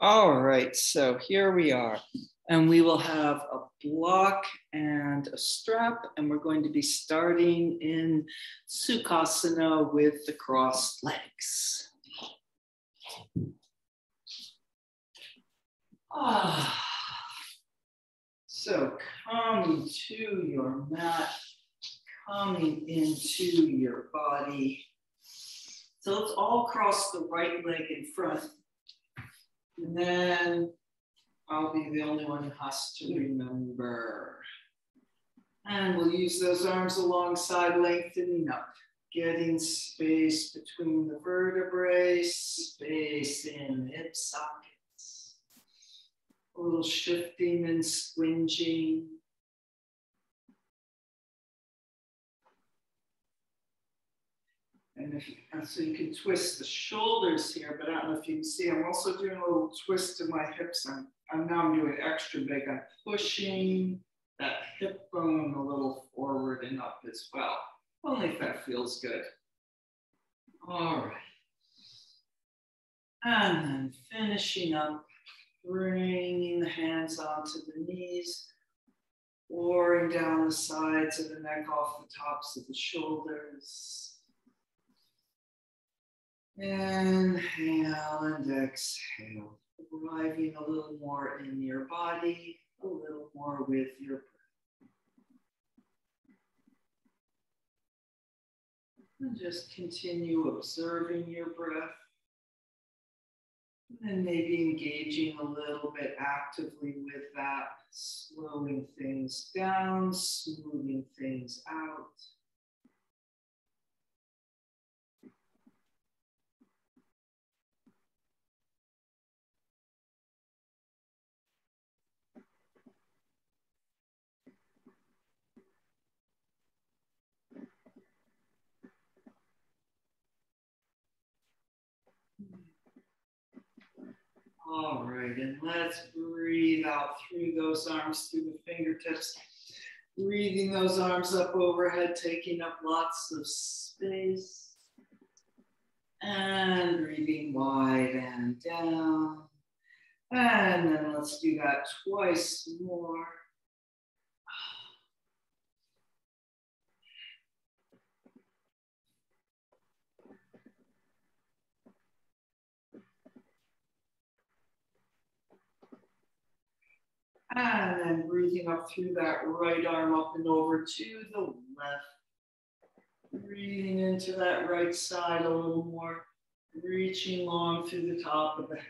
All right, so here we are, and we will have a block and a strap, and we're going to be starting in Sukhasana with the crossed legs. So coming to your mat, coming into your body. So let's all cross the right leg in front. And then I'll be the only one who has to remember. And we'll use those arms alongside, lengthening up, getting space between the vertebrae, space in hip sockets. A little shifting and squinging. And so you can twist the shoulders here, but I don't know if you can see, I'm also doing a little twist to my hips. I'm now doing extra big. I'm pushing that hip bone a little forward and up as well. Only if that feels good. All right. And then finishing up, bringing the hands onto the knees, pouring down the sides of the neck off the tops of the shoulders. Inhale and exhale, arriving a little more in your body, a little more with your breath. And just continue observing your breath. And maybe engaging a little bit actively with that, slowing things down, smoothing things out. All right, and let's breathe out through those arms, through the fingertips. Breathing those arms up overhead, taking up lots of space. And breathing wide and down. And then let's do that twice more. And then breathing up through that right arm up and over to the left. Breathing into that right side a little more. Reaching long through the top of the head.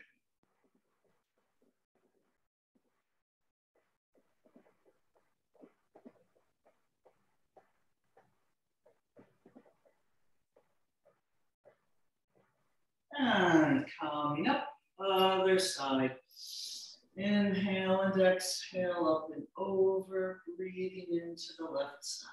And coming up, other side. Inhale and exhale up and over, breathing into the left side.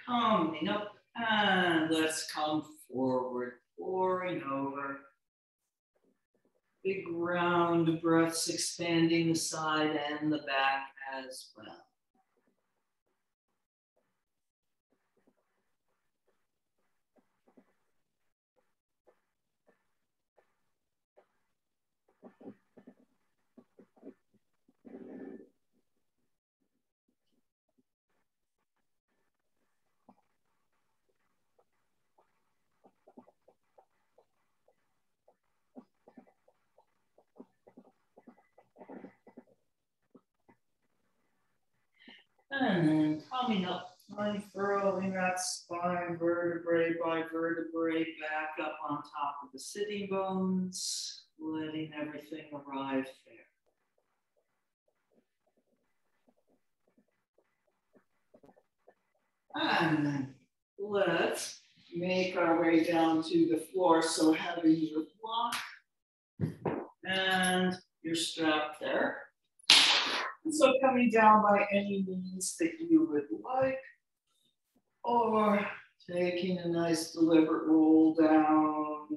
Coming up, and let's come forward, pouring over. Big round breaths, expanding the side and the back as well. And then coming up, unfurling that spine, vertebrae by vertebrae, back up on top of the sitting bones, letting everything arrive there. And then let's make our way down to the floor. So having your block and your strap there. So coming down by any means that you would like, or taking a nice deliberate roll down,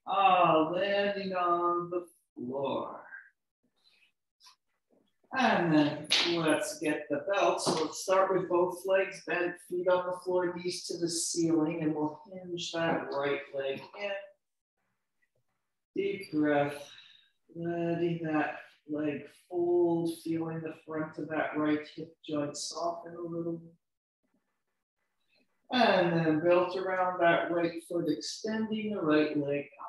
Landing on the floor. And then let's get the belt. So let's start with both legs bent, feet on the floor, knees to the ceiling, and we'll hinge that right leg in. Deep breath, letting that leg fold, feeling the front of that right hip joint soften a little. And then belt around that right foot, extending the right leg up.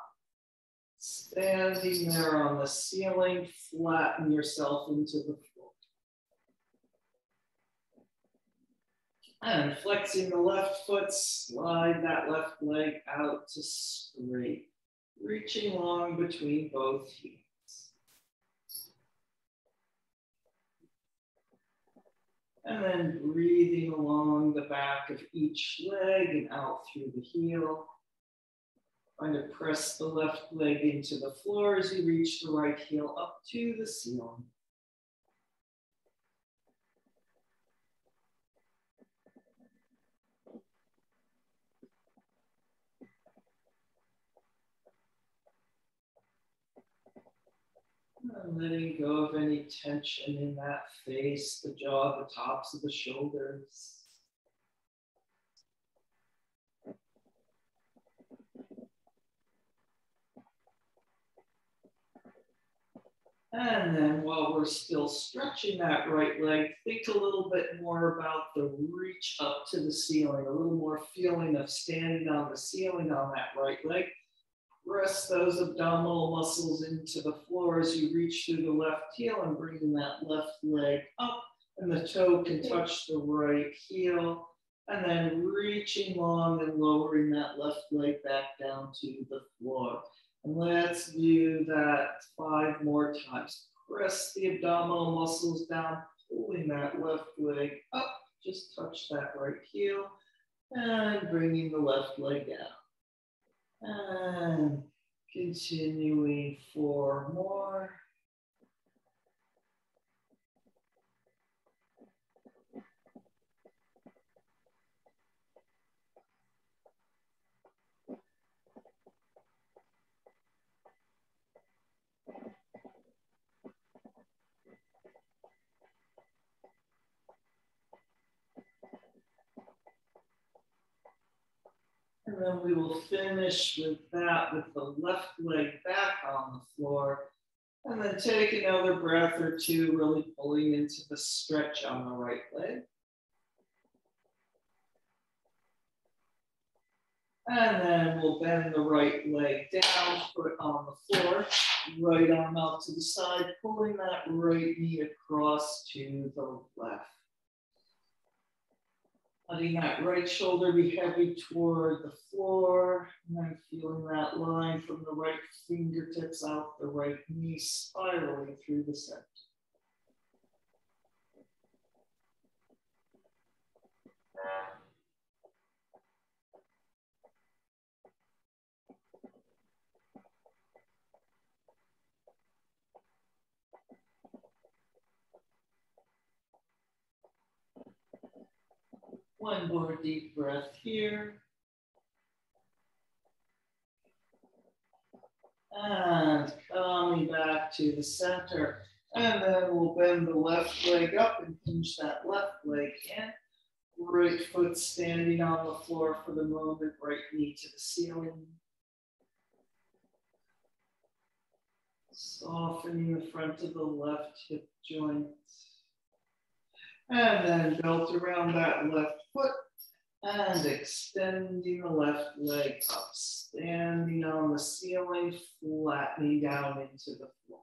Standing there on the ceiling, flatten yourself into the floor. And flexing the left foot, slide that left leg out to straight, reaching long between both heels. And then breathing along the back of each leg and out through the heel. Trying to press the left leg into the floor as you reach the right heel up to the ceiling. And letting go of any tension in that face, the jaw, the tops of the shoulders. And then while we're still stretching that right leg, think a little bit more about the reach up to the ceiling, a little more feeling of standing on the ceiling on that right leg. Press those abdominal muscles into the floor as you reach through the left heel and bringing that left leg up, and the toe can touch the right heel, and then reaching long and lowering that left leg back down to the floor. And let's do that 5 more times. Press the abdominal muscles down, pulling that left leg up, just touch that right heel, and bringing the left leg down. And continuing 4 more. And then we will finish with that with the left leg back on the floor. And then take another breath or 2, really pulling into the stretch on the right leg. And then we'll bend the right leg down, foot on the floor, right arm out to the side, pulling that right knee across to the left. Letting that right shoulder be heavy toward the floor, and then feeling that line from the right fingertips out the right knee, spiraling through the center. One more deep breath here. And coming back to the center. And then we'll bend the left leg up and hinge that left leg in. Right foot standing on the floor for the moment, right knee to the ceiling. Softening the front of the left hip joint. And then belt around that left foot and extending the left leg up, standing on the ceiling, flattening down into the floor.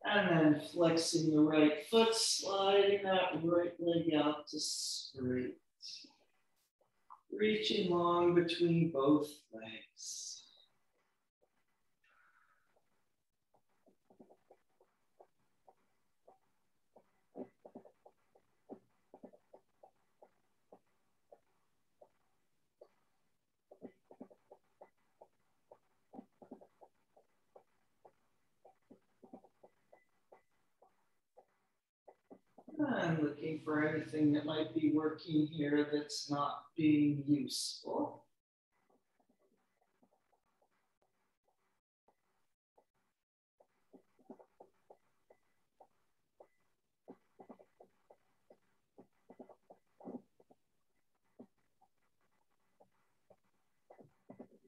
And then flexing the right foot, sliding that right leg out to straight. Reaching long between both legs. And looking for anything that might be working here that's not being useful.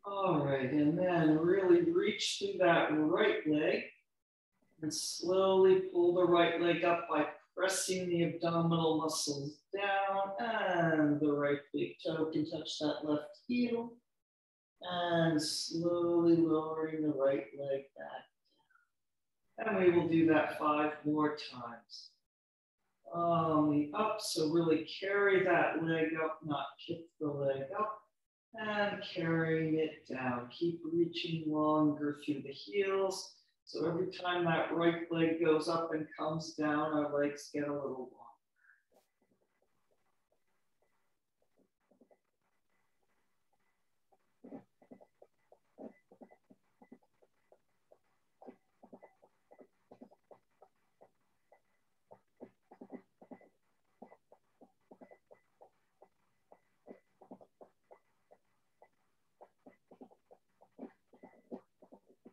All right, and then really reach through that right leg and slowly pull the right leg up by pressing the abdominal muscles down, and the right big toe can touch that left heel, and slowly lowering the right leg back. And we will do that 5 more times. On the up, so really carry that leg up, not kick the leg up, and carrying it down. Keep reaching longer through the heels. So every time that right leg goes up and comes down, our legs get a little longer.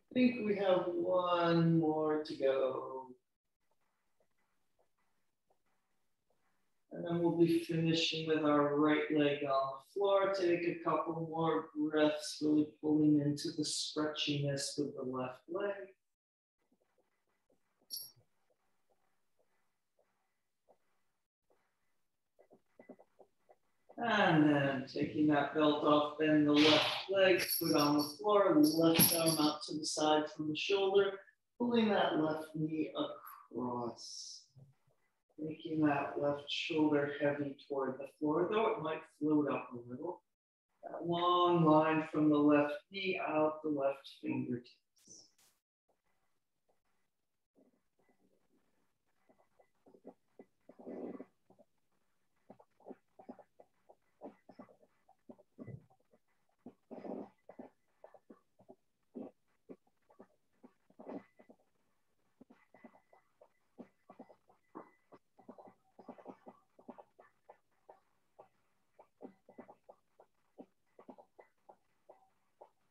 I think we have 1 more to go. And then we'll be finishing with our right leg on the floor. Take a couple more breaths, really pulling into the stretchiness with the left leg. And then taking that belt off, bend the left leg, foot on the floor, left arm out to the side from the shoulder, pulling that left knee across. Making that left shoulder heavy toward the floor, though it might float up a little. That long line from the left knee out the left fingertips.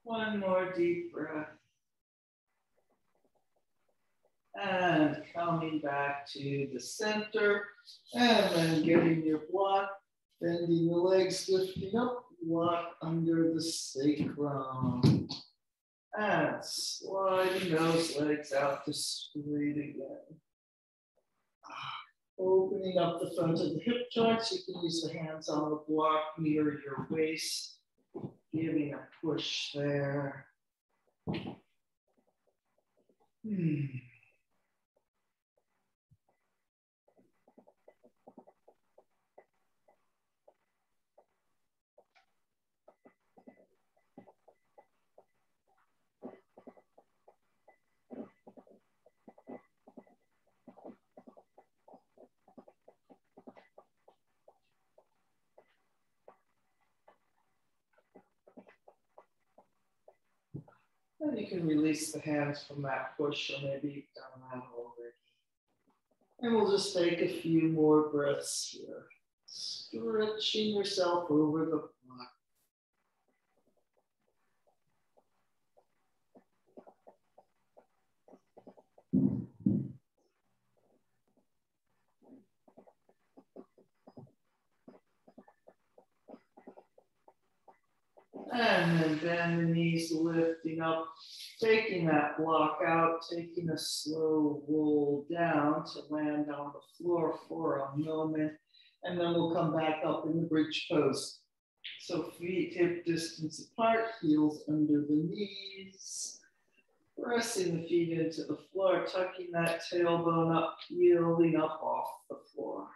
One more deep breath. And coming back to the center. And then getting your block, bending the legs, lifting up, block under the sacrum. And sliding those legs out to straight again. Opening up the front of the hip joints. You can use the hands on the block near your waist. Giving a push there. And you can release the hands from that push, or maybe you've done that already. And we'll just take a few more breaths here. Stretching yourself over the block. And then bend the knees, lifting up, taking that block out, taking a slow roll down to land on the floor for a moment. And then we'll come back up in the bridge pose. So feet hip distance apart, heels under the knees. Pressing the feet into the floor, tucking that tailbone up, peeling up off the floor.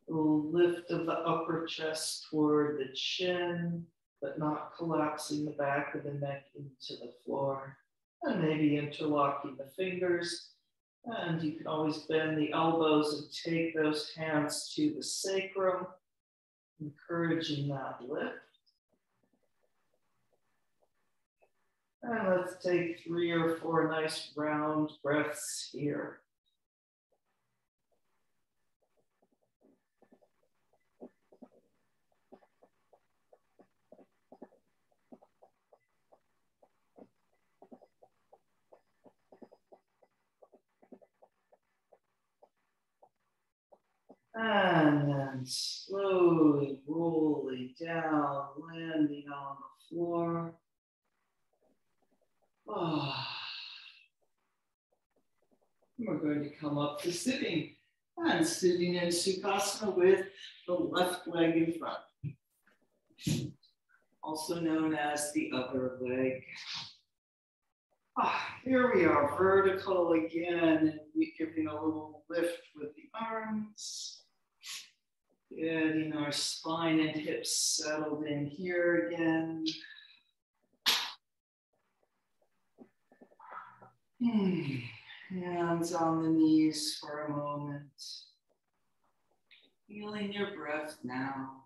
A lift of the upper chest toward the chin, but not collapsing the back of the neck into the floor. And maybe interlocking the fingers. And you can always bend the elbows and take those hands to the sacrum, encouraging that lift. And let's take 3 or 4 nice round breaths here. And slowly rolling down, landing on the floor. We're going to come up to sitting. And sitting in Sukhasana with the left leg in front. Also known as the other leg. Here we are, vertical again, and we're giving a little lift with the arms. Getting our spine and hips settled in here again. Hands on the knees for a moment. Feeling your breath now.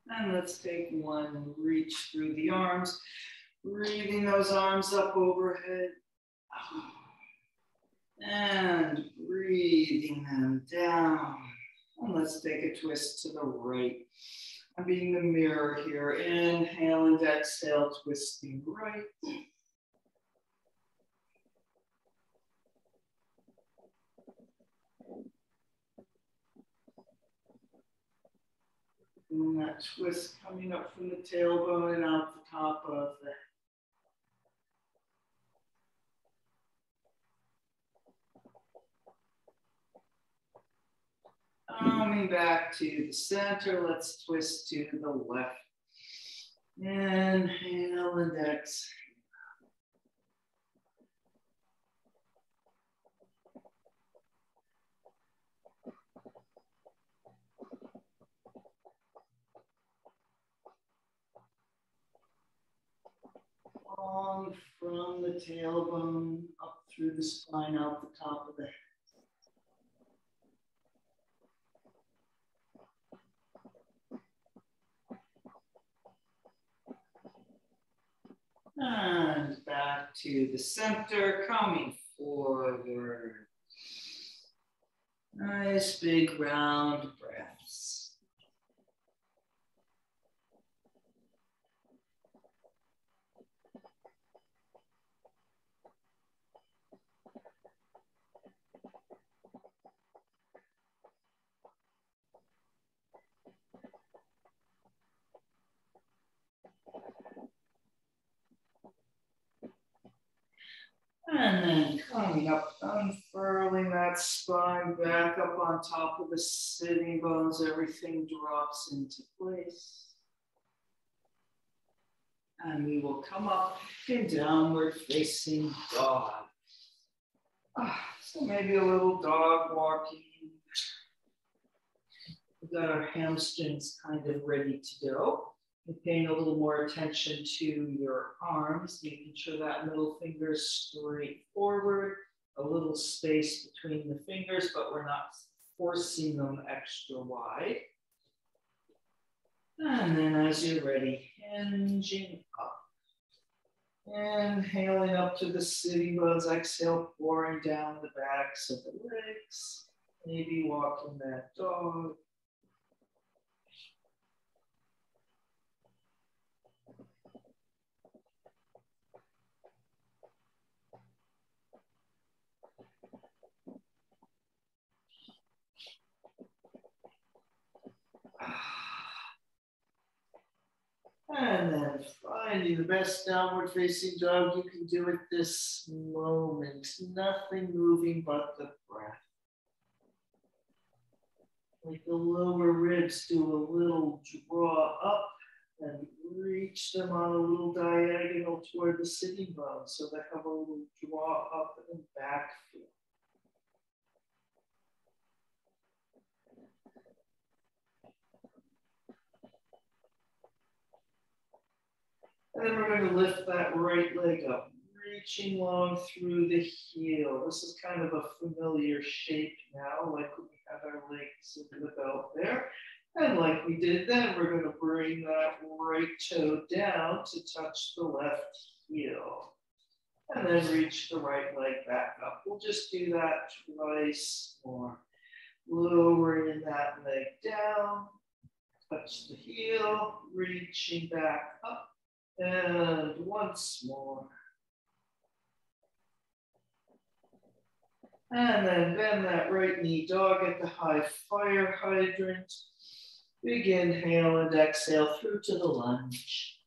And let's take one reach through the arms, breathing those arms up overhead. And breathing them down. And let's take a twist to the right. I'm being the mirror here. Inhale and exhale, twisting right. And that twist coming up from the tailbone and out the top of the head. Coming back to the center, let's twist to the left. Inhale and exhale. Long from the tailbone, up through the spine, out the top of the head. And back to the center, coming forward. Nice big round breaths. And then coming up, unfurling that spine back up on top of the sitting bones, everything drops into place. And we will come up in downward facing dog. So maybe a little dog walking. We've got our hamstrings kind of ready to go. You're paying a little more attention to your arms, making sure that middle finger is straight forward, a little space between the fingers, but we're not forcing them extra wide. And then as you're ready, hinging up. Inhaling up to the sitting bones, exhale, pouring down the backs of the legs. Maybe walking that dog. And then finding the best downward facing dog you can do at this moment. Nothing moving but the breath. Like the lower ribs do a little draw up and reach them on a little diagonal toward the sitting bones so they have a little draw up and back feel. And then we're going to lift that right leg up, reaching long through the heel. This is kind of a familiar shape now, like we have our legs in the belt there. And like we did then, we're going to bring that right toe down to touch the left heel. And then reach the right leg back up. We'll just do that twice more. Lowering that leg down, touch the heel, reaching back up. And once more. And then bend that right knee, dog at the high fire hydrant. Big inhale and exhale through to the lunge.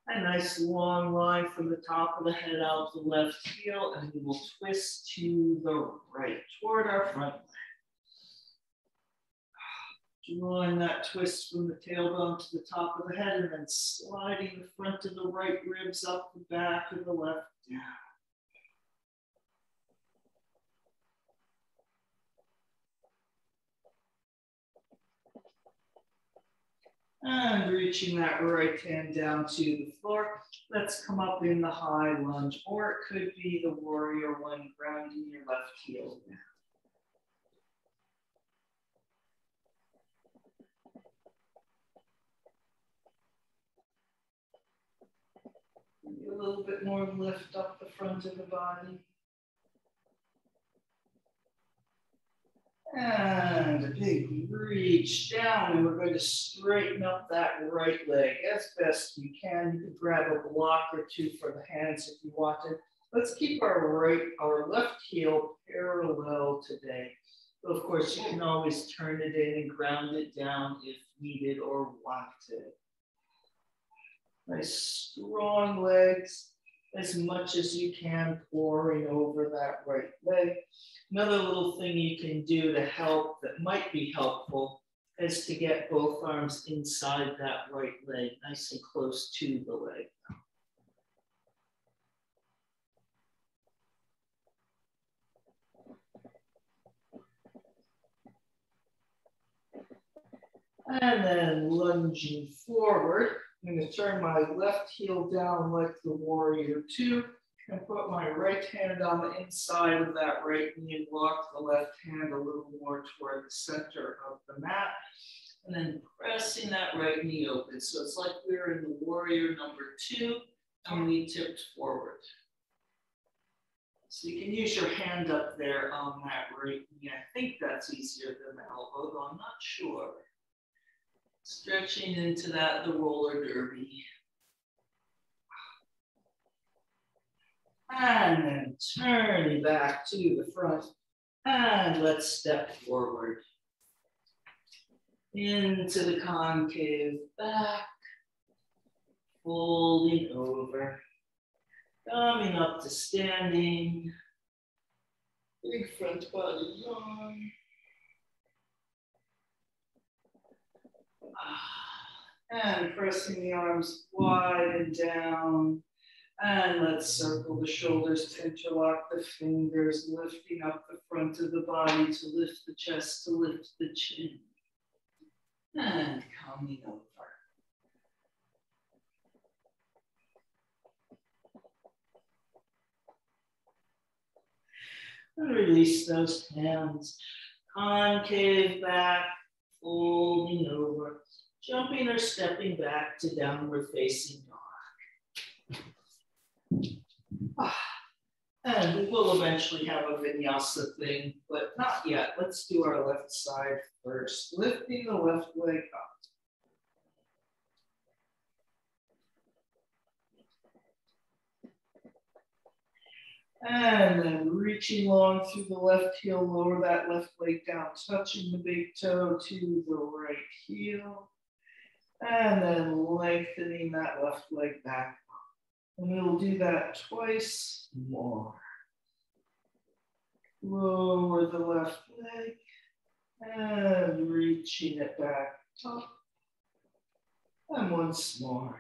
A nice long line from the top of the head out the left heel, and we will twist to the right toward our front leg. Drawing that twist from the tailbone to the top of the head, and then sliding the front of the right ribs up the back of the left down. And reaching that right hand down to the floor. Let's come up in the high lunge, or it could be the warrior one, grounding your left heel down. Maybe a little bit more lift up the front of the body. And a big reach down, and we're going to straighten up that right leg as best we can. You can grab a block or two for the hands if you want to. Let's keep our left heel parallel today. Of course, you can always turn it in and ground it down if needed or wanted. Nice strong legs, as much as you can, pouring over that right leg. Another little thing you can do to help that might be helpful is to get both arms inside that right leg, nice and close to the leg. And then lunging forward, I'm going to turn my left heel down like the warrior two, and put my right hand on the inside of that right knee and walk the left hand a little more toward the center of the mat. And then pressing that right knee open. So it's like we're in the warrior number two, and we tipped forward. So you can use your hand up there on that right knee. I think that's easier than the elbow, though I'm not sure. Stretching into that, the roller derby. And then turning back to the front. And let's step forward. Into the concave back. Folding over. Coming up to standing. Big front body long. And pressing the arms wide and down. And let's circle the shoulders to interlock the fingers, lifting up the front of the body to lift the chest, to lift the chin. And coming over. And release those hands. Concave back, folding over, jumping or stepping back to downward facing dog. And we will eventually have a vinyasa thing, but not yet. Let's do our left side first. Lifting the left leg up. And then reaching long through the left heel, lower that left leg down, touching the big toe to the right heel. And then lengthening that left leg back. And we'll do that twice more. Lower the left leg and reaching it back up. And once more.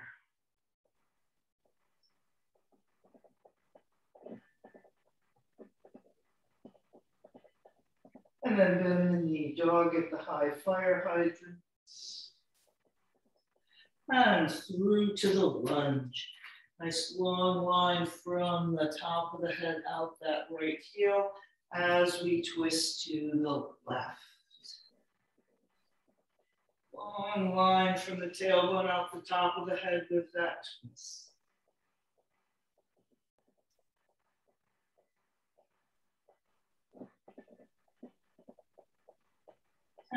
And then bend the knee, dog at the high fire hydrant. And through to the lunge. Nice long line from the top of the head out that right heel as we twist to the left. Long line from the tailbone out the top of the head with that twist.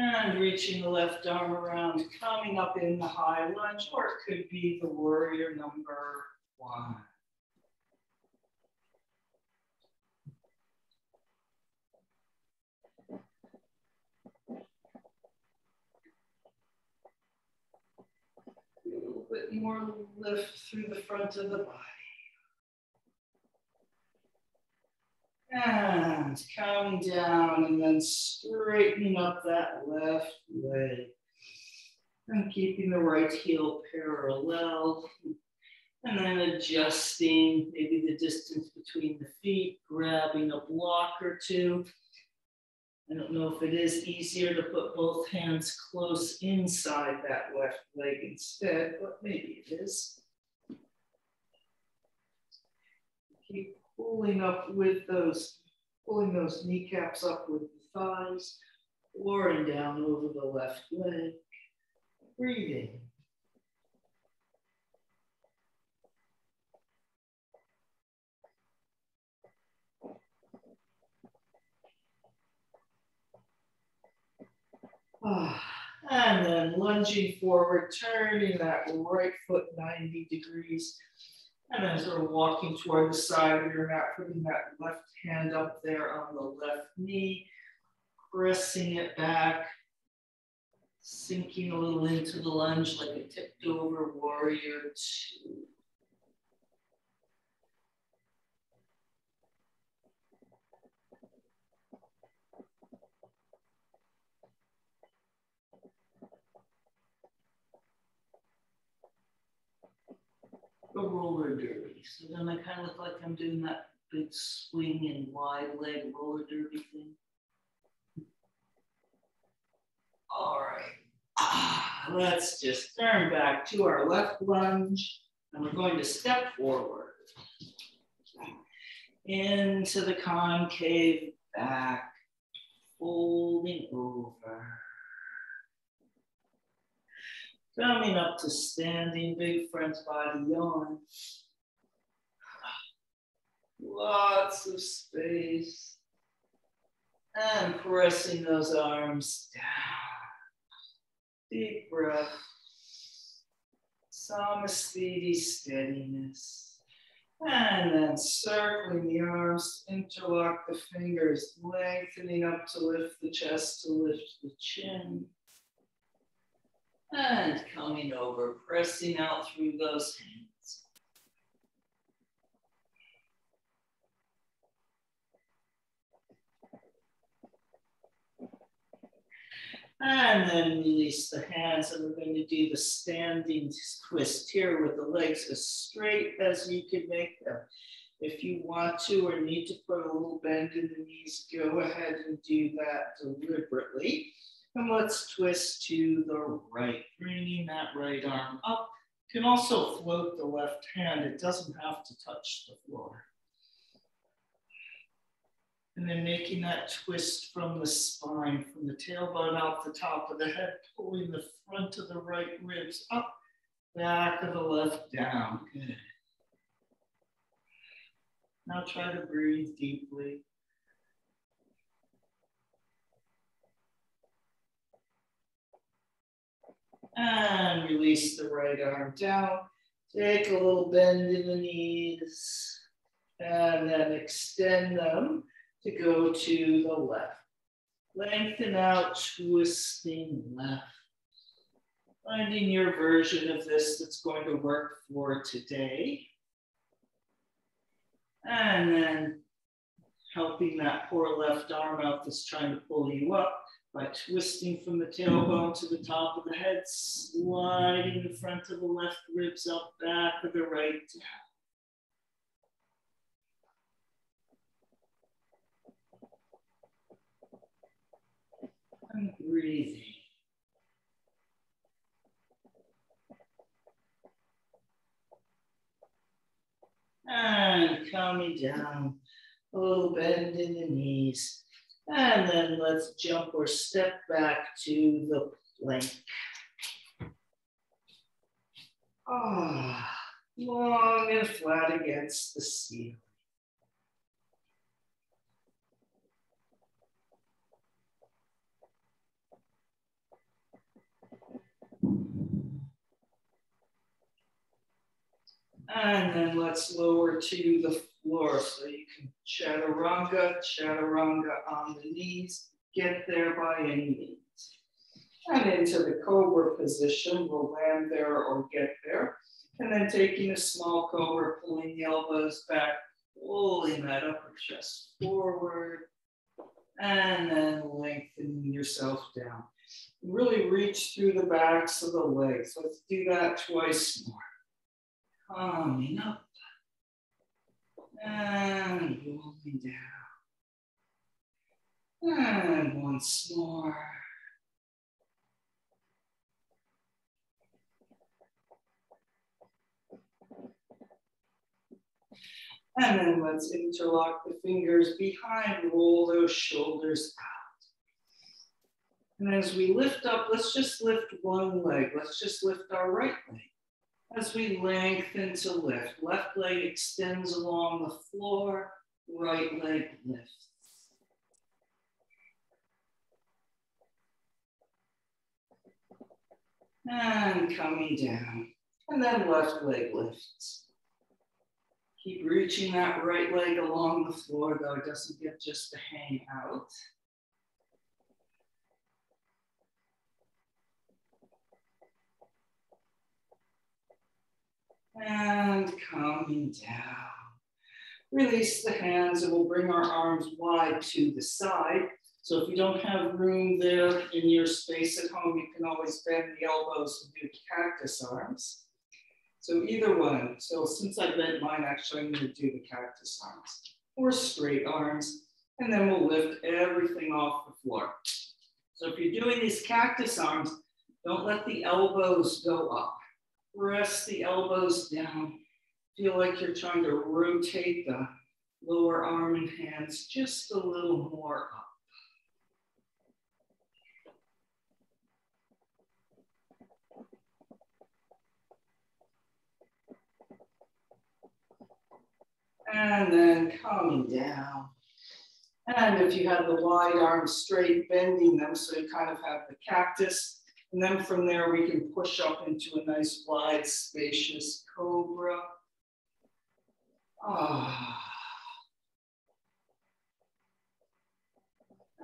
And reaching the left arm around, coming up in the high lunge, or it could be the warrior number 1. A little bit more lift through the front of the body. And coming down and then straightening up that left leg. And keeping the right heel parallel. And then adjusting maybe the distance between the feet, grabbing a block or two. I don't know if it is easier to put both hands close inside that left leg instead, but maybe it is. Keep pulling up with those, pulling those kneecaps up with the thighs, lowering down over the left leg, breathing. And then lunging forward, turning that right foot 90 degrees. And then sort of walking toward the side of your mat, putting that left hand up there on the left knee, pressing it back, sinking a little into the lunge like a tipped over warrior 2. A roller derby. So then I kind of look like I'm doing that big swing and wide leg roller derby thing. All right. Let's just turn back to our left lunge and we're going to step forward into the concave back, folding over. Coming up to standing, big front body yawn. Lots of space. And pressing those arms down. Deep breath. Samasthiti steadiness. And then circling the arms, interlock the fingers, lengthening up to lift the chest, to lift the chin. And coming over, pressing out through those hands. And then release the hands, and we're going to do the standing twist here with the legs as straight as you can make them. If you want to or need to put a little bend in the knees, go ahead and do that deliberately. And let's twist to the right, bringing that right arm up. You can also float the left hand. It doesn't have to touch the floor. And then making that twist from the spine, from the tailbone out the top of the head, pulling the front of the right ribs up, back of the left down. Good. Now try to breathe deeply. And release the right arm down. Take a little bend in the knees. And then extend them to go to the left. Lengthen out, twisting left. Finding your version of this that's going to work for today. And then helping that poor left arm out that's trying to pull you up by twisting from the tailbone to the top of the head, sliding the front of the left ribs up, back of the right down. And breathing. And coming down, a little bend in the knees. And then let's jump or step back to the plank. Long and flat against the ceiling. And then let's lower to the floor. So you can chaturanga, chaturanga on the knees. Get there by any means. And into the cobra position, we'll land there or get there. And then taking a small cobra, pulling the elbows back, pulling that upper chest forward. And then lengthening yourself down. Really reach through the backs of the legs. Let's do that twice more. Coming up. And rolling down. And once more. And then let's interlock the fingers behind, roll those shoulders out. And as we lift up, let's just lift one leg. Let's just lift our right leg. As we lengthen to lift, left leg extends along the floor, right leg lifts. And coming down, and then left leg lifts. Keep reaching that right leg along the floor, though it doesn't get just to hang out. And coming down. Release the hands and we'll bring our arms wide to the side. So if you don't have room there in your space at home, you can always bend the elbows and do cactus arms. So either one. So since I bent mine, actually I'm going to do the cactus arms or straight arms. And then we'll lift everything off the floor. So if you're doing these cactus arms, don't let the elbows go up. Press the elbows down. Feel like you're trying to rotate the lower arm and hands just a little more up. And then coming down. And if you have the wide arms straight, bending them so you kind of have the cactus. And then from there, we can push up into a nice, wide, spacious cobra.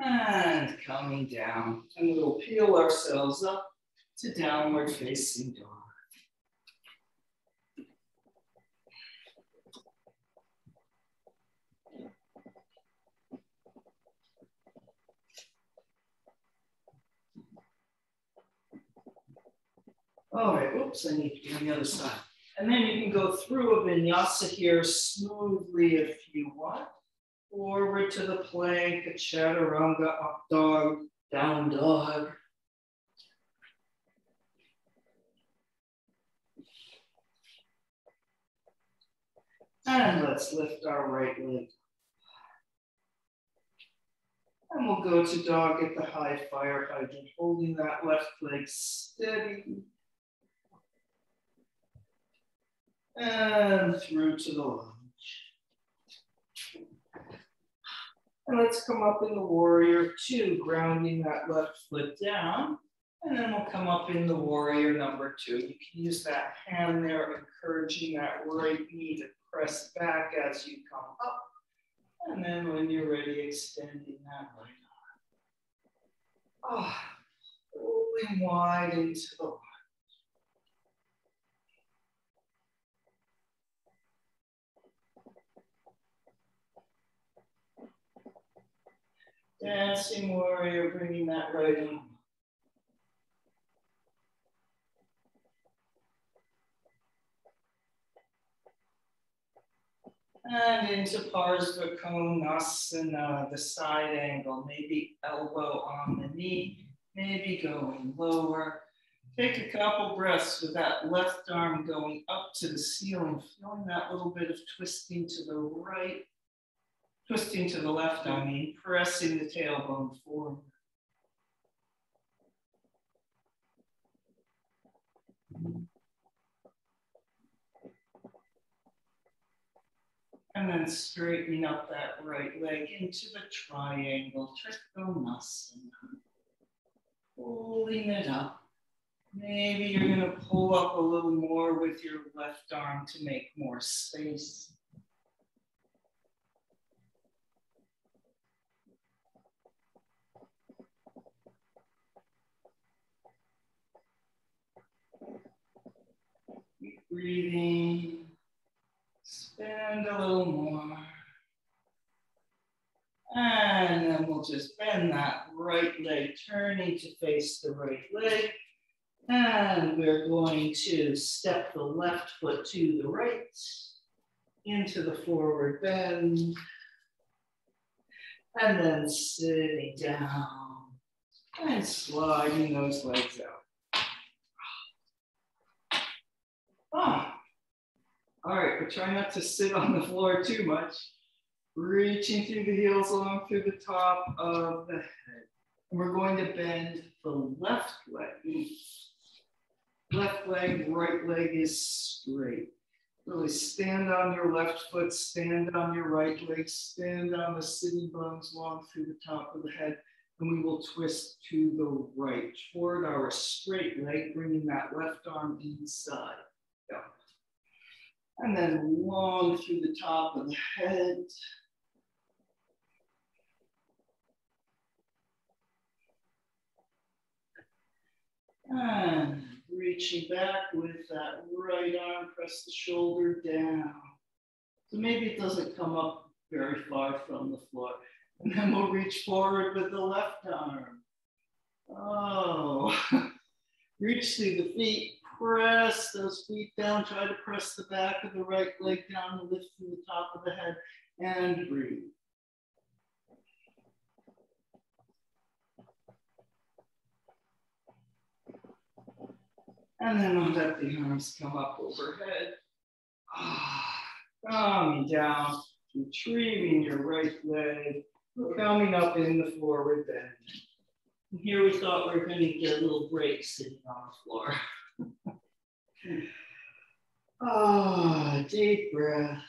And coming down. And we'll peel ourselves up to downward facing dog. All right, oops, I need to be on the other side. And then you can go through a vinyasa here smoothly if you want. Forward to the plank, a chaturanga, up dog, down dog. And let's lift our right leg. And we'll go to dog at the high fire hydrant, holding that left leg steady. And through to the lunge. And let's come up in the warrior two, grounding that left foot down. And then we'll come up in the warrior number two. You can use that hand there, encouraging that right knee to press back as you come up. And then when you're ready, extending that right arm. Rolling wide into the lunge. Dancing warrior, bringing that right arm. And into Parsvakonasana, the side angle, maybe elbow on the knee, maybe going lower. Take a couple breaths with that left arm going up to the ceiling, feeling that little bit of twisting to the right, twisting to the left, I mean, pressing the tailbone forward. And then straightening up that right leg into the triangle, Trikonasana. Holding it up, Maybe you're gonna pull up a little more with your left arm to make more space. Keep breathing. Spend a little more. And then we'll just bend that right leg, turning to face the right leg. And we're going to step the left foot to the right, into the forward bend. And then sitting down and sliding those legs out. Ah. All right, but try not to sit on the floor too much. Reaching through the heels along through the top of the head. And we're going to bend the left leg. Left leg, right leg is straight. Really stand on your left foot, stand on your right leg, stand on the sitting bones long through the top of the head. And we will twist to the right toward our straight leg, bringing that left arm inside. Go. And then long through the top of the head. And reaching back with that right arm, press the shoulder down. So maybe it doesn't come up very far from the floor. And then we'll reach forward with the left arm. Oh, reach through the feet, press those feet down, try to press the back of the right leg down to lift through the top of the head and breathe. And then we'll let the arms come up overhead. Coming down, retrieving your right leg, coming up in the forward bend. And here we thought we were going to get a little break sitting on the floor. Deep breath.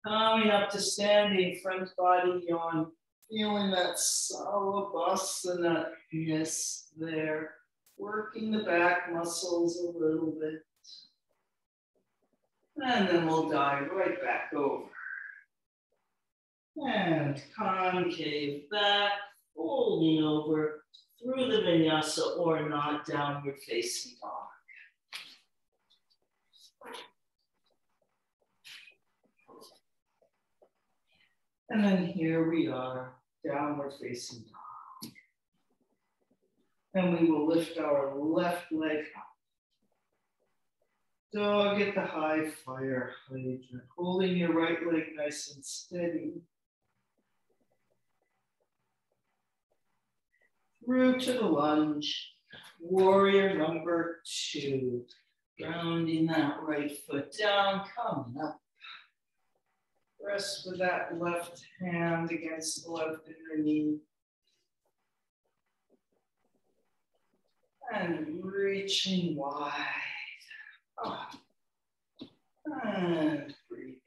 Coming up to standing, front body yawn. Feeling that salabasana there. Working the back muscles a little bit. And then we'll dive right back over. And concave back, folding over through the vinyasa or not, downward facing dog. And then here we are, downward facing dog. And we will lift our left leg up. Dog at the high fire hydrant, holding your right leg nice and steady. Through to the lunge, warrior number 2. Grounding that right foot down, coming up. Rest with that left hand against the left inner knee. And reaching wide. And breathing.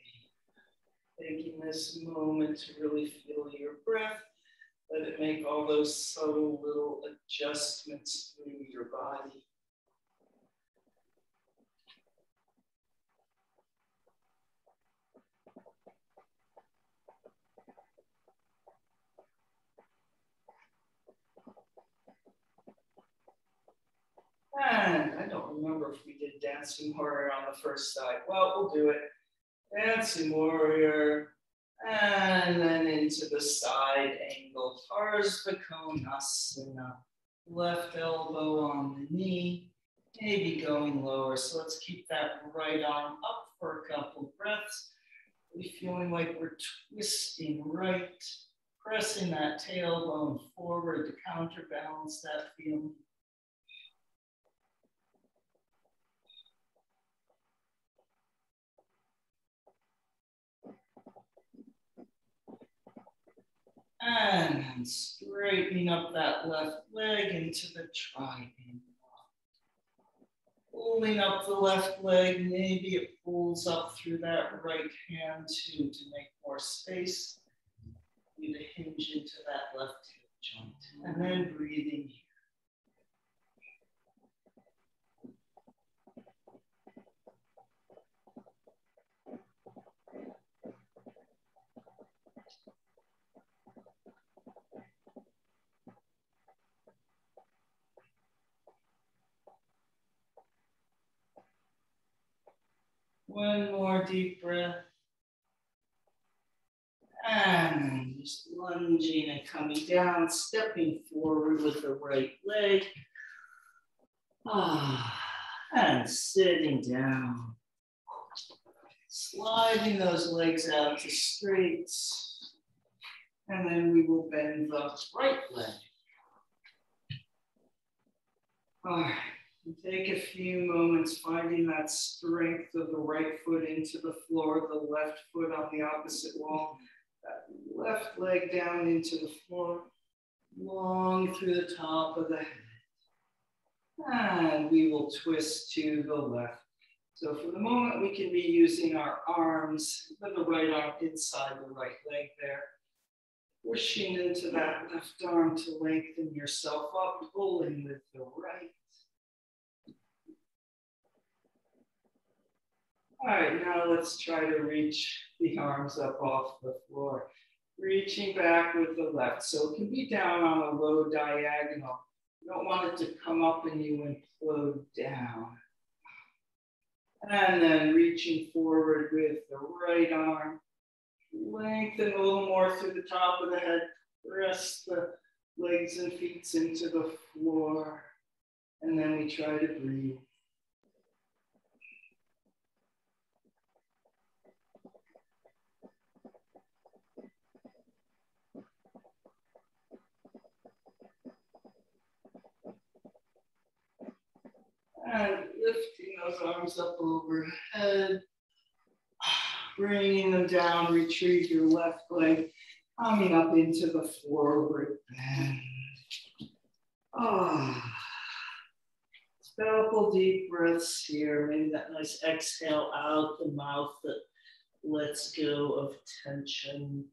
Taking this moment to really feel your breath. Let it make all those subtle little adjustments through your body. And I don't remember if we did dancing warrior on the first side. Well, we'll do it. Dancing warrior. And then into the side angle. Ardha Konasana. Left elbow on the knee. Maybe going lower. So let's keep that right arm up for a couple breaths. We're feeling like we're twisting right. Pressing that tailbone forward to counterbalance that feeling. And straightening up that left leg into the triangle. Pulling up the left leg, maybe it pulls up through that right hand too to make more space. Need to hinge into that left joint. And then breathing here. One more deep breath. And just lunging and coming down, stepping forward with the right leg. And sitting down. Sliding those legs out to straight. And then we will bend the right leg. All right. Take a few moments finding that strength of the right foot into the floor, the left foot on the opposite wall, that left leg down into the floor, long through the top of the head. And we will twist to the left. So for the moment, we can be using our arms with the right arm inside the right leg there. Pushing into that left arm to lengthen yourself up, pulling with the right. All right, now let's try to reach the arms up off the floor. Reaching back with the left. So it can be down on a low diagonal. You don't want it to come up and you implode down. And then reaching forward with the right arm. Lengthen a little more through the top of the head. Press the legs and feet into the floor. And then we try to breathe. And lifting those arms up overhead, bringing them down, retrieve your left leg, coming up into the forward bend. Couple deep breaths here, maybe that nice exhale out the mouth that lets go of tension.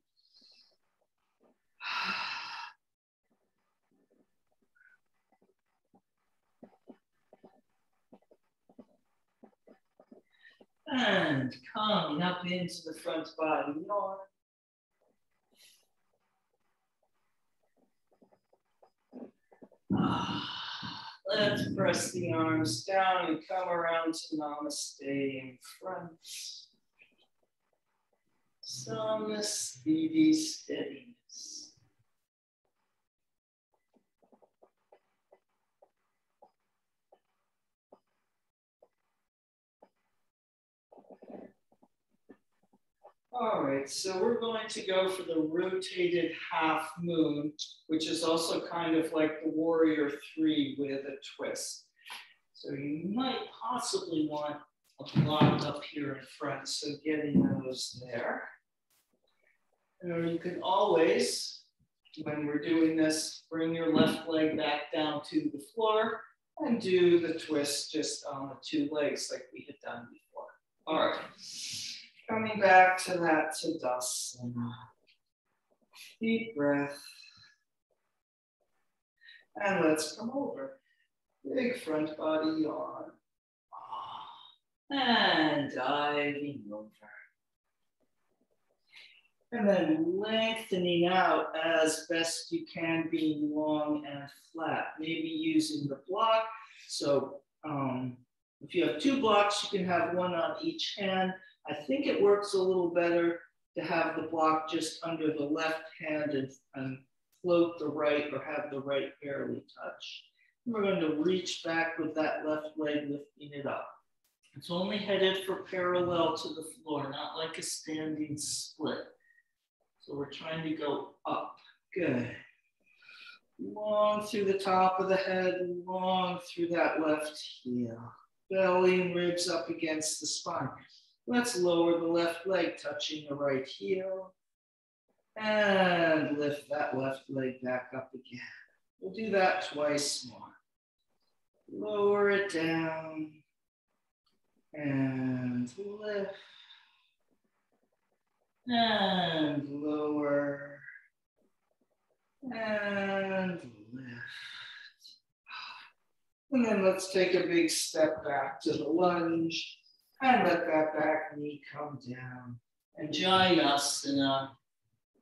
And coming up into the front body, yawn. Let's press the arms down and come around to Namaste in front. Samasthiti steadiness. All right, so we're going to go for the rotated half moon, which is also kind of like the warrior three with a twist. So you might possibly want a block up here in front, so getting those there. Or you can always, when we're doing this, bring your left leg back down to the floor and do the twist just on the two legs like we had done before. All right. Coming back to that Tadasana. Deep breath. And let's come over. Big front body yawn. And diving over. And then lengthening out as best you can, being long and flat. Maybe using the block. So if you have two blocks, you can have one on each hand. I think it works a little better to have the block just under the left hand and float the right or have the right barely touch. And we're going to reach back with that left leg, lifting it up. It's only headed for parallel to the floor, not like a standing split. So we're trying to go up. Good. Long through the top of the head, long through that left heel. Belly and ribs up against the spine. Let's lower the left leg, touching the right heel. And lift that left leg back up again. We'll do that twice more. Lower it down. And lift. And lower. And lift. And then let's take a big step back to the lunge and let that back knee come down. And Jayasana,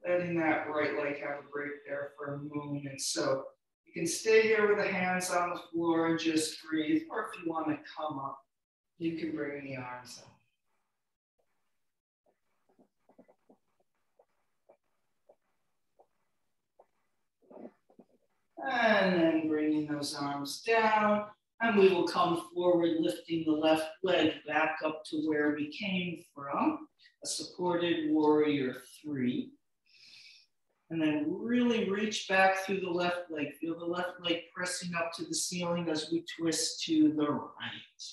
letting that right leg have a break there for a moment. So you can stay here with the hands on the floor and just breathe. Or if you want to come up, you can bring the arms up. And then bringing those arms down. And we will come forward, lifting the left leg back up to where we came from, a supported warrior 3. And then really reach back through the left leg. Feel the left leg pressing up to the ceiling as we twist to the right.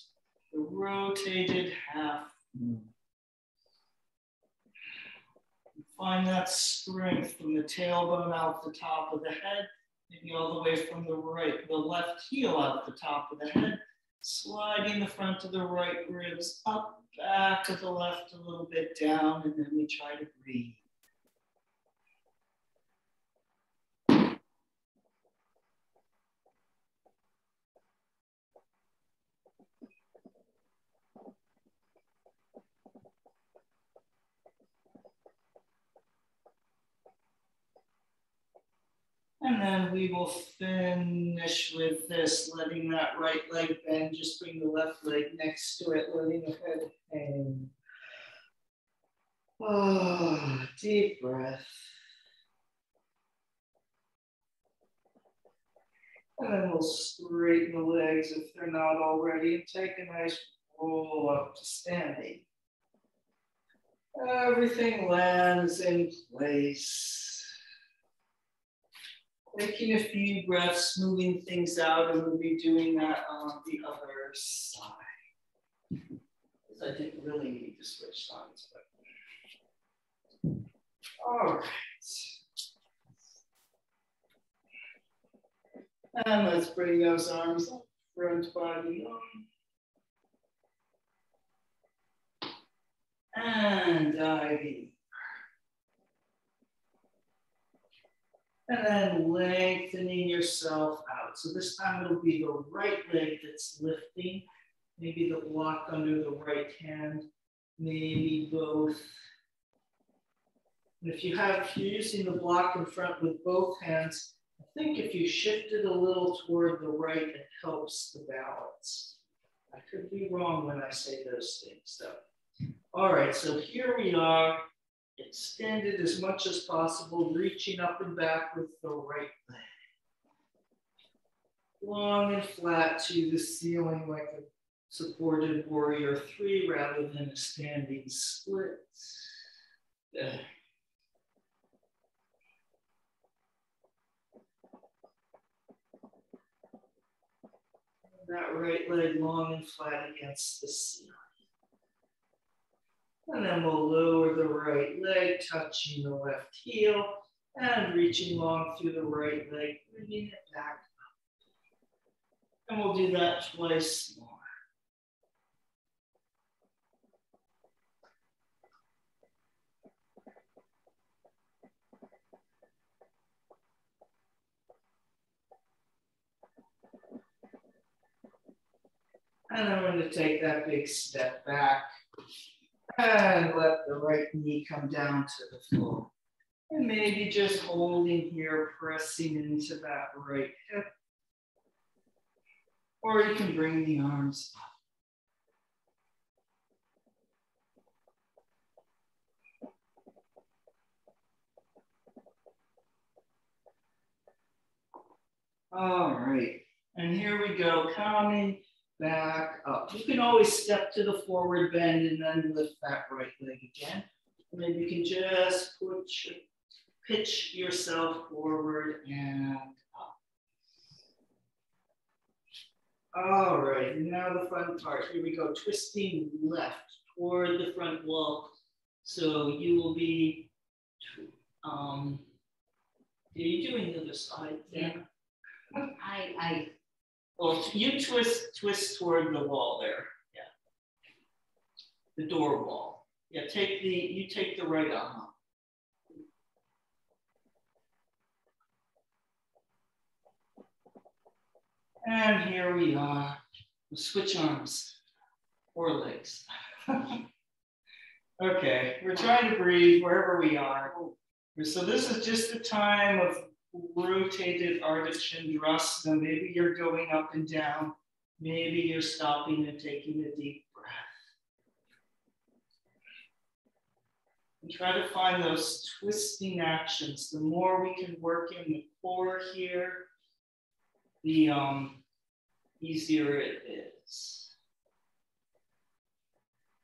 The rotated half moon. Find that strength from the tailbone out the top of the head. Maybe all the way from the left heel out the top of the head, sliding the front of the right ribs up, back of the left a little bit down, and then we try to breathe. And then we will finish with this, letting that right leg bend. Just bring the left leg next to it, letting the head hang. Oh, deep breath. And then we'll straighten the legs if they're not already, and take a nice roll up to standing. Everything lands in place. Taking a few breaths, smoothing things out, and we'll be doing that on the other side. Because I didn't really need to switch sides. But... all right. And let's bring those arms up, front body on. And diving. And then lengthening yourself out. So this time it'll be the right leg that's lifting. Maybe the block under the right hand. Maybe both. And if you're using the block in front with both hands, I think if you shift it a little toward the right, it helps the balance. I could be wrong when I say those things though. All right, so here we are. Extended as much as possible, reaching up and back with the right leg. Long and flat to the ceiling like a supported warrior 3 rather than a standing split. Good. That right leg long and flat against the ceiling. And then we'll lower the right leg, touching the left heel, and reaching long through the right leg, bringing it back up. And we'll do that twice more. And I'm going to take that big step back. And let the right knee come down to the floor. And maybe just holding here, pressing into that right hip. Or you can bring the arms up. All right, and here we go, coming back up. You can always step to the forward bend and then lift that right leg again. And then you can just pitch yourself forward and up. All right, and now the front part. Here we go, twisting left toward the front wall. So you will be, are you doing the other side? Yeah. Well, you twist toward the wall there. Yeah. The door wall. Yeah, you take the right arm up. And here we are. We'll switch arms or legs. Okay, we're trying to breathe wherever we are. So this is just a time of rotated Ardha Chandrasana. Maybe you're going up and down. Maybe you're stopping and taking a deep breath. And try to find those twisting actions. The more we can work in the core here, the easier it is.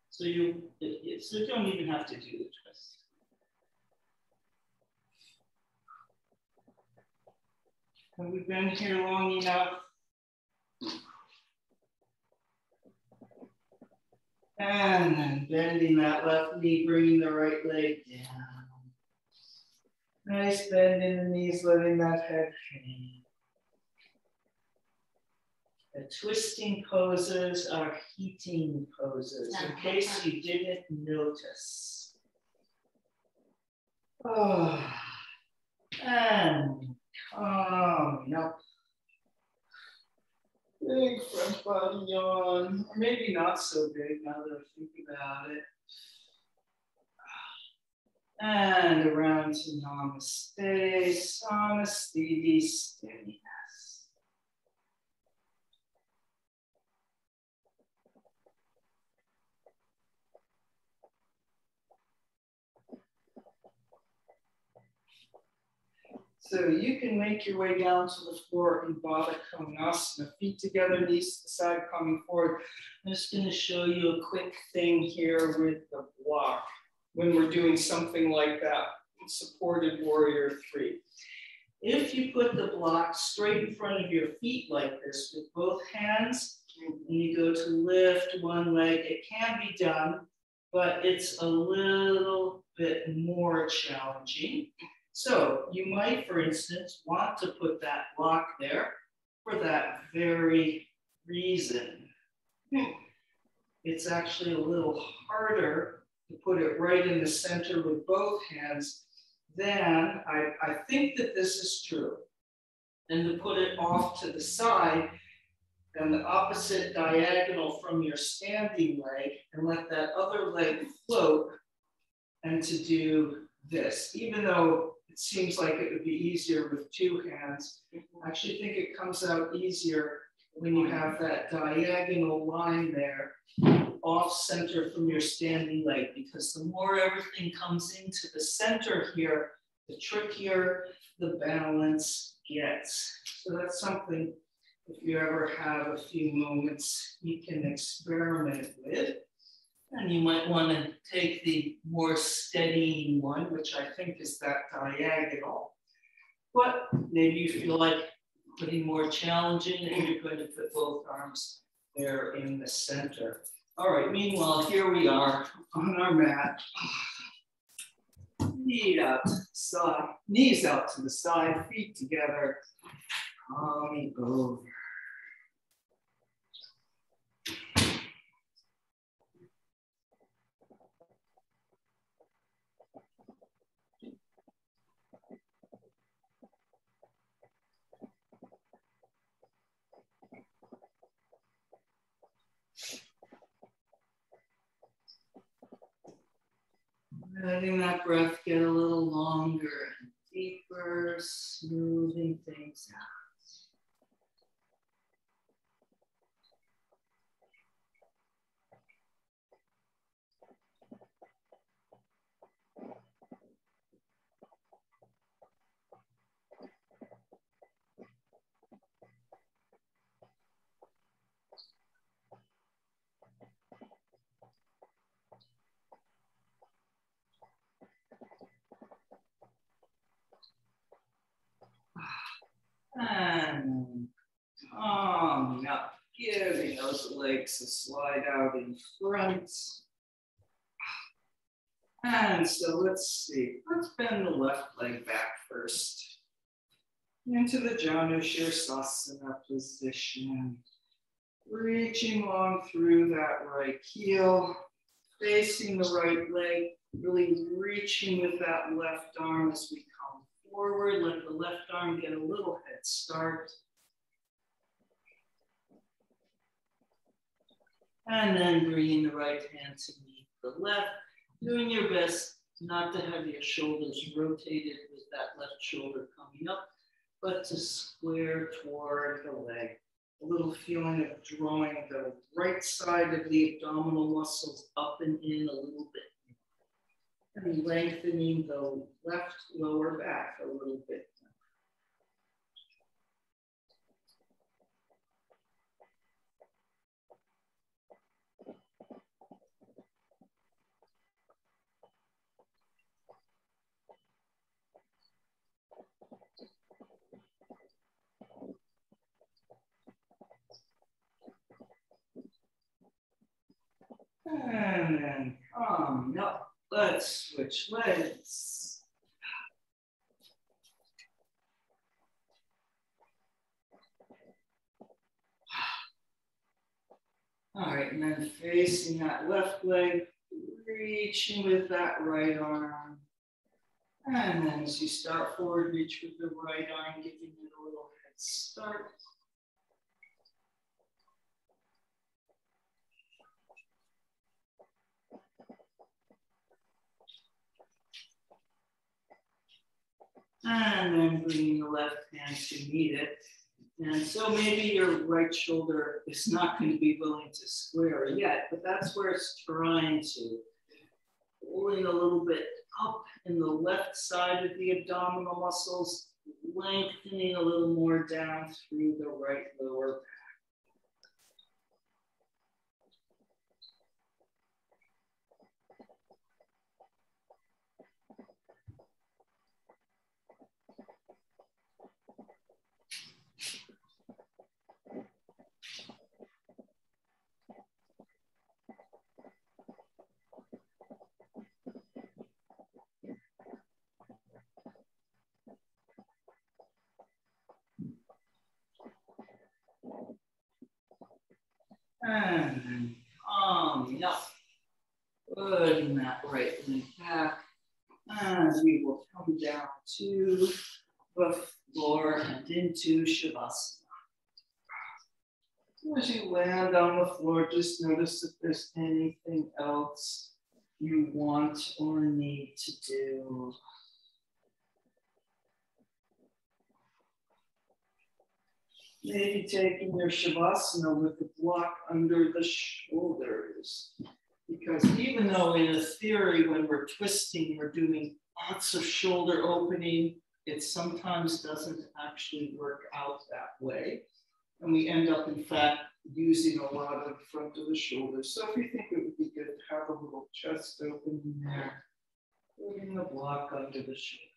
So you don't even have to do the twist. Have we been here long enough? And then bending that left knee, bringing the right leg down. Nice bend in the knees, letting that head hang. The twisting poses are heating poses, in case you didn't notice. Oh. And coming up. Big front body yawn, or maybe not so big now that I think about it. And around to namaste, samastiti, steadiness. So you can make your way down to the floor in Baddha Konasana, feet together, knees to the side, coming forward. I'm just going to show you a quick thing here with the block when we're doing something like that, supported warrior 3. If you put the block straight in front of your feet like this with both hands, and you go to lift one leg, it can be done, but it's a little bit more challenging. So you might, for instance, want to put that block there for that very reason. It's actually a little harder to put it right in the center with both hands than, I think that this is true, and to put it off to the side and the opposite diagonal from your standing leg and let that other leg float, and to do this, even though it seems like it would be easier with 2 hands. I actually think it comes out easier when you have that diagonal line there off center from your standing leg, because the more everything comes into the center here, the trickier the balance gets. So that's something, if you ever have a few moments, you can experiment with. And you might want to take the more steadying one, which I think is that diagonal. But maybe you feel like putting more challenging, and you're going to put both arms there in the center. All right, meanwhile, here we are on our mat. Knees out to the side, feet together, coming over. Letting that breath get a little longer and deeper, smoothing things out. And coming up, giving those legs a slide out in front. And so let's see, let's bend the left leg back first. Into the Janu Shirsasana position. Reaching long through that right heel, facing the right leg, really reaching with that left arm as we come forward. Let the left arm get a little head start. And then bringing the right hand to meet the left, doing your best not to have your shoulders rotated with that left shoulder coming up, but to square toward the leg. A little feeling of drawing the right side of the abdominal muscles up and in a little bit. And lengthening the left lower back a little bit. And then come up. Let's switch legs. All right, and then facing that left leg, reaching with that right arm. And then as you start forward, reach with the right arm, giving it a little head start. And then bringing the left hand to meet it. And so maybe your right shoulder is not going to be willing to square yet, but that's where it's trying to. Pulling a little bit up in the left side of the abdominal muscles, lengthening a little more down through the right lower back. And then coming up, putting that right leg back, and we will come down to the floor and into Shavasana. As you land on the floor, just notice if there's anything else you want or need to do. Maybe taking your Shavasana with the block under the shoulders. Because even though in a theory, when we're twisting, we're doing lots of shoulder opening, it sometimes doesn't actually work out that way. And we end up, in fact, using a lot of the front of the shoulders. So if you think it would be good to have a little chest opening there, putting the block under the shoulder.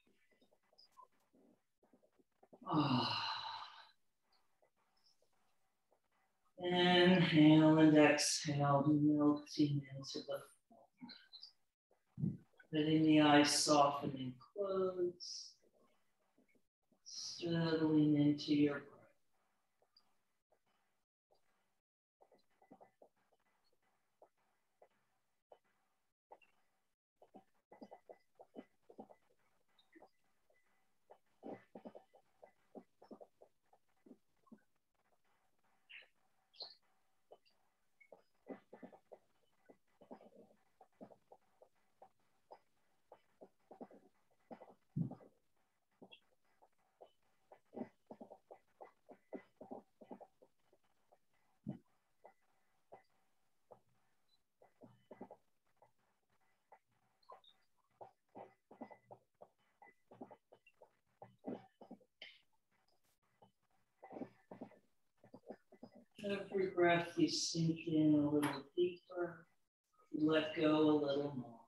Inhale and exhale, melting into the floor. Letting the eyes soften and close. Settling into your breath. Every breath you sink in a little deeper, let go a little more.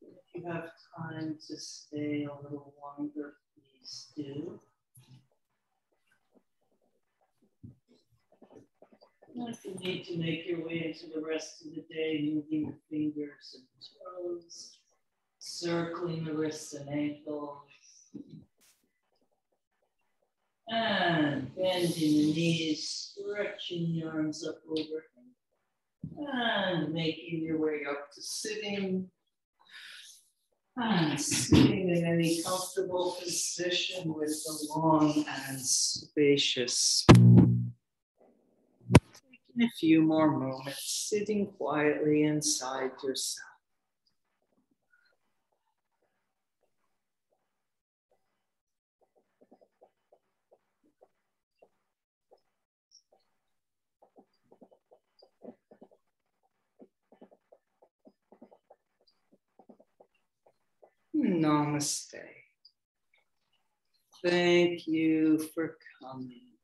If you have time to stay a little longer, please do. If you need to make your way into the rest of the day, moving the fingers and toes, circling the wrists and ankles. And bending the knees, stretching the arms up overhead. And making your way up to sitting. And sitting in any comfortable position with the long and spacious. Taking a few more moments, sitting quietly inside yourself. Namaste. Thank you for coming.